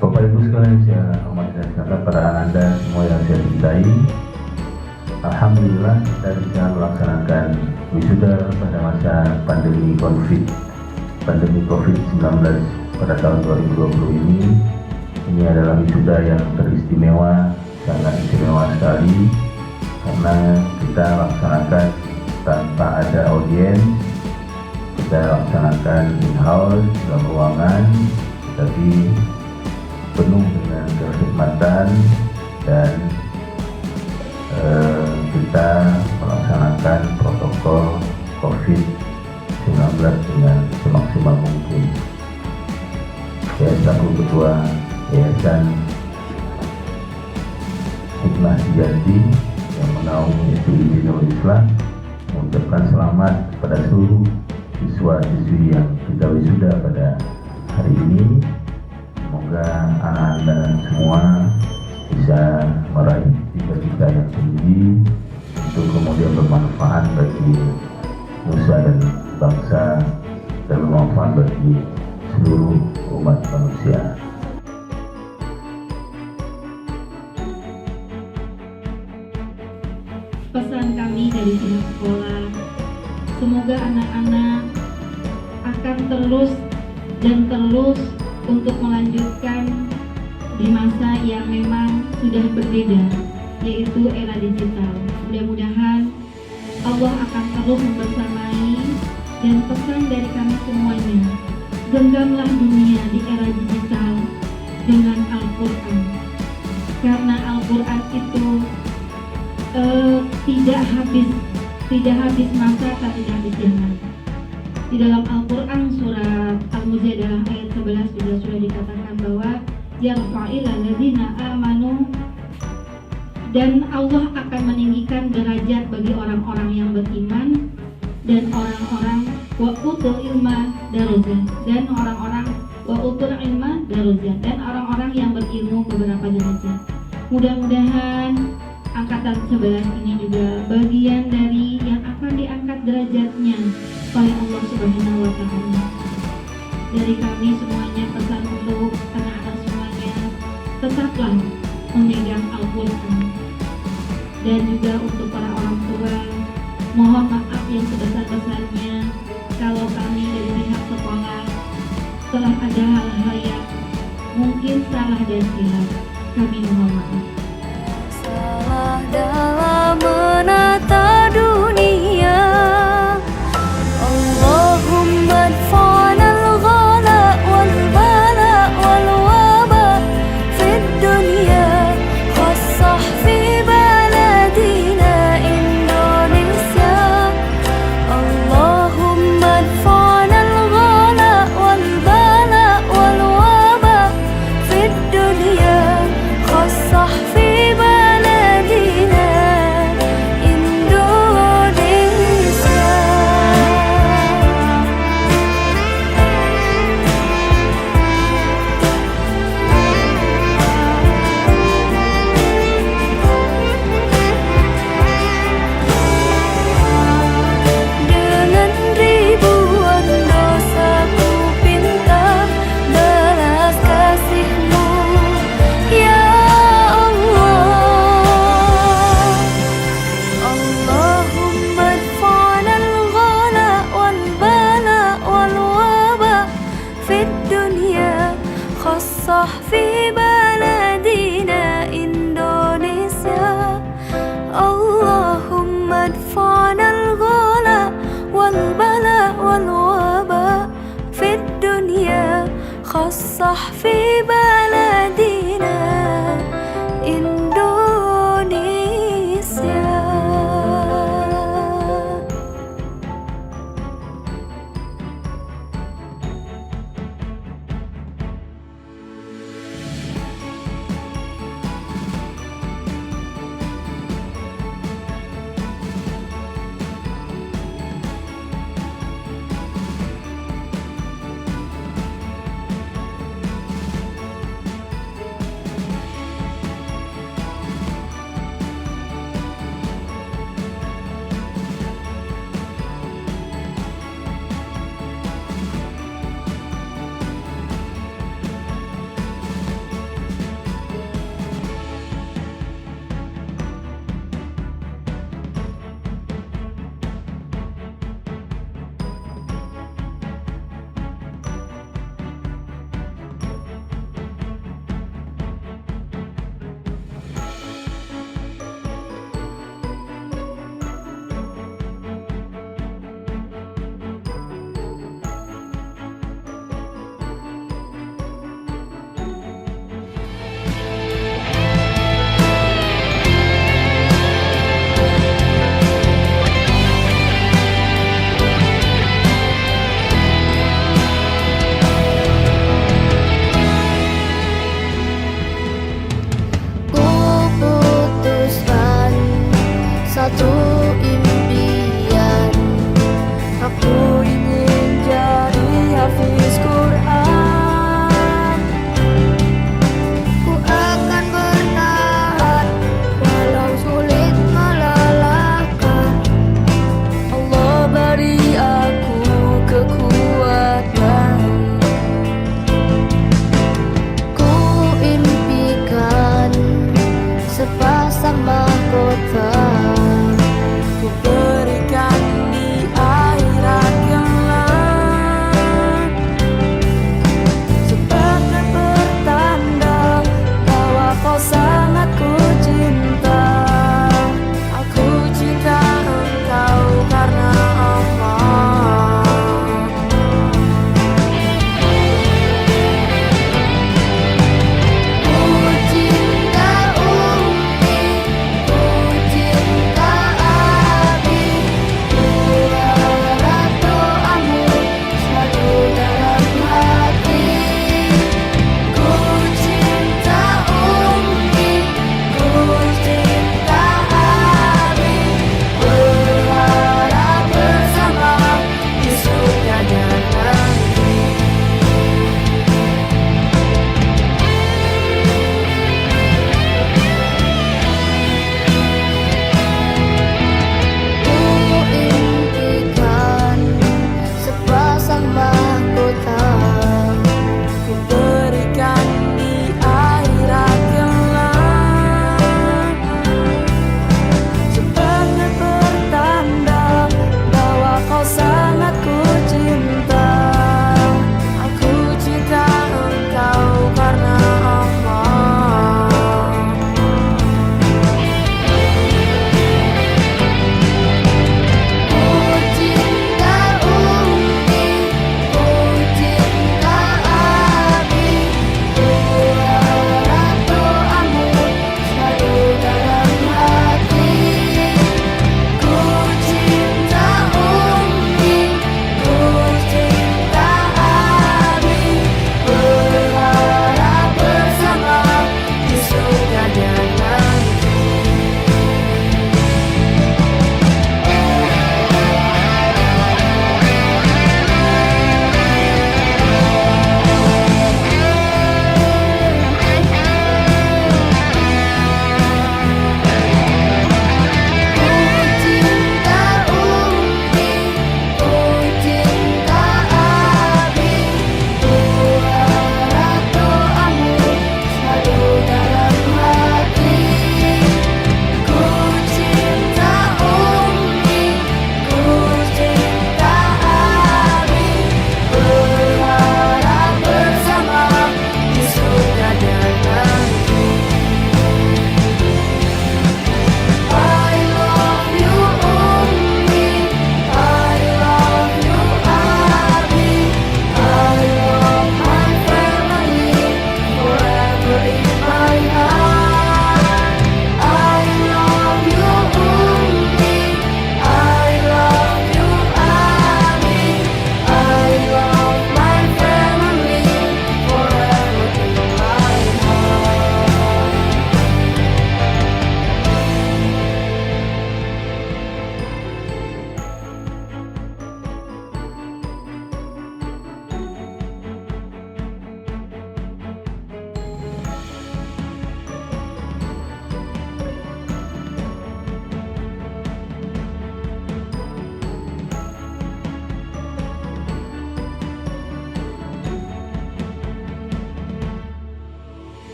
Bapak Ibu sekalian saya hormati dan sangat pada Anda semua yang saya cintai. Alhamdulillah kita bisa melaksanakan wisuda pada masa pandemi COVID-19 pada tahun 2020 ini. Ini adalah wisuda yang teristimewa, sangat istimewa sekali, karena kita laksanakan tanpa ada audiens, kita laksanakan in-house dalam ruangan, tetapi penuh dengan kekhidmatan dan kita melaksanakan protokol COVID-19 dengan semaksimal mungkin. Saya selaku Ketua Yayasan Hikmah Sejati yang menaungi studi Nurul Islam mengucapkan selamat kepada seluruh siswa-siswi yang kita wisuda pada hari ini. Semoga anak-anak semua bisa meraih cita-cita yang tinggi untuk kemudian bermanfaat bagi nusa dan bangsa dan bermanfaat bagi seluruh umat manusia. Pesan kami dari pihak sekolah, semoga anak-anak akan terus untuk melanjutkan di masa yang memang sudah berbeda, yaitu era digital. Mudah-mudahan Allah akan terus membersamai, dan pesan dari kami semuanya, genggamlah dunia di era digital dengan Al-Quran, karena Al-Quran itu tidak habis masa dan tidak habis zaman. Di dalam Al-Quran surat Al-Mujadalah ayat 11 juga sudah dikatakan bahwa yarfa'ilal ladzina amanu, dan Allah akan meninggikan derajat bagi orang-orang yang beriman dan orang-orang wa'utul ilma darajat, dan orang-orang yang berilmu beberapa derajat. Mudah-mudahan angkatan 11 ini juga bagian dari yang akan diangkat derajatnya oleh Allah Subhanahu wa Ta'ala. Dari kami semuanya pesan untuk anak-anak semuanya, tetaplah memegang Al-Quran. Dan juga untuk para orang tua, mohon maaf yang sebesar-besarnya kalau kami dari pihak sekolah telah ada hal-hal yang mungkin salah dan silap. Kami mohon maaf. Salah dalam menata dunia, Allahumma adfa'na al-ghala wal bala wal waba fid dunya, khassah fi baladina Indonesia. Allahumma adfa'na al-ghala wal bala wal waba fid dunya, khassah fi في بلدنا إندونيسيا. اللهم ادفعنا الغلا والبلاء والوباء في الدنيا، خصح في بلدنا إندونيسيا.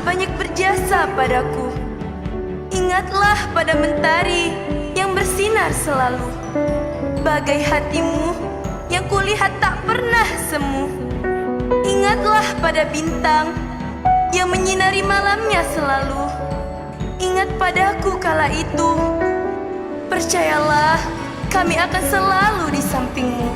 banyak berjasa padaku. Ingatlah pada mentari yang bersinar selalu, bagai hatimu yang kulihat tak pernah semu. Ingatlah pada bintang yang menyinari malamnya selalu. Ingat padaku kala itu. Percayalah, kami akan selalu di sampingmu.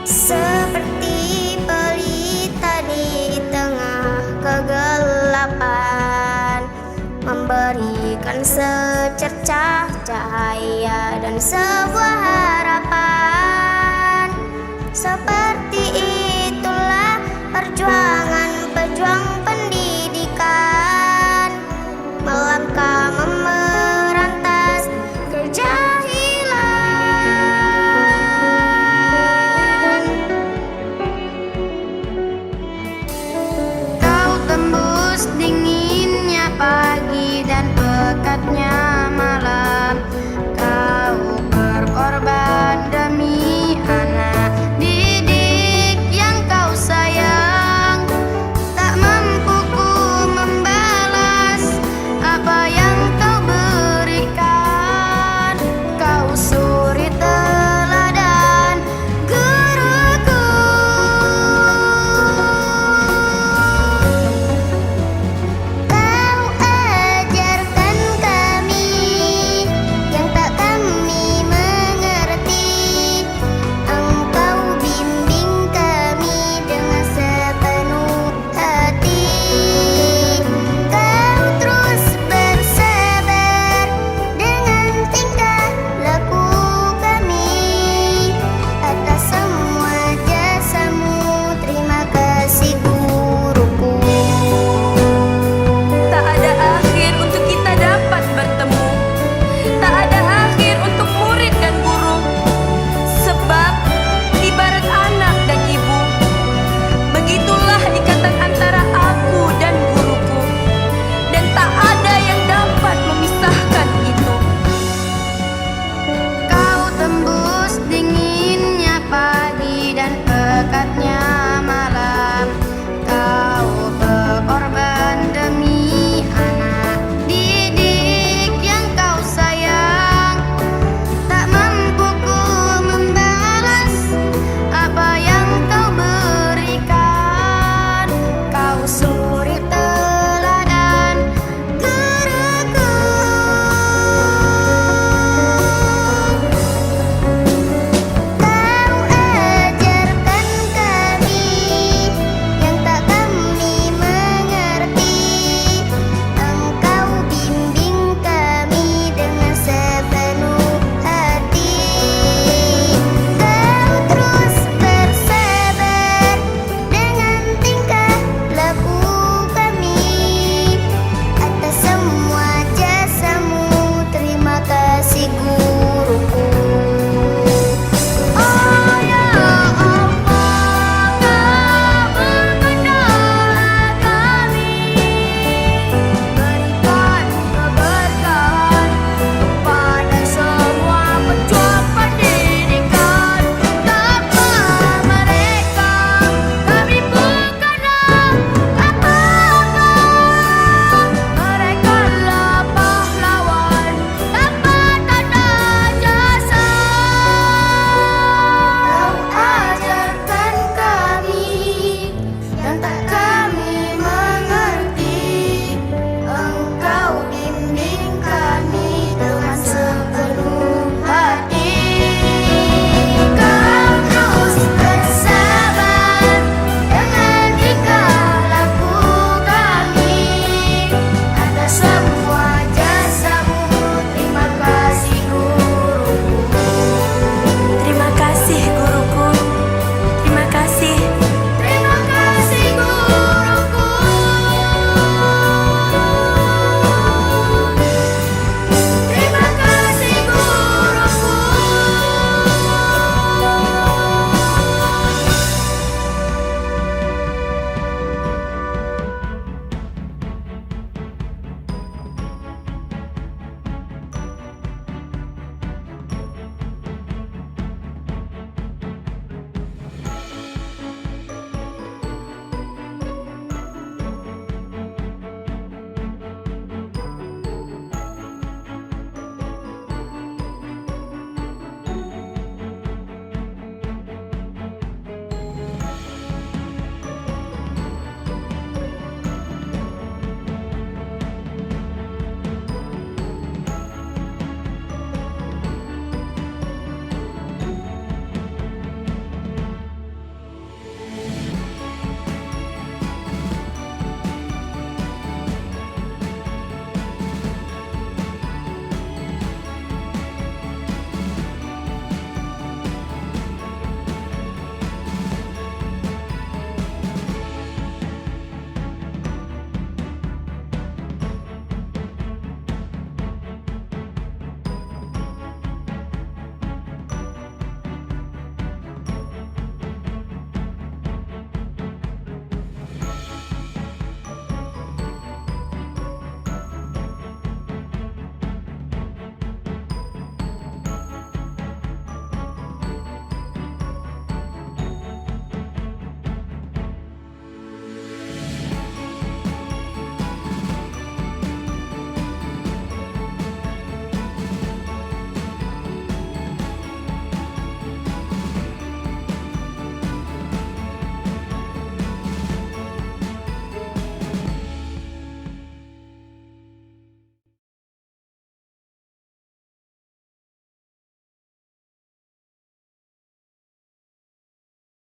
Seperti pelita di tengah kegelapan, memberikan secercah cahaya dan sebuah harapan. Seperti itulah perjuangan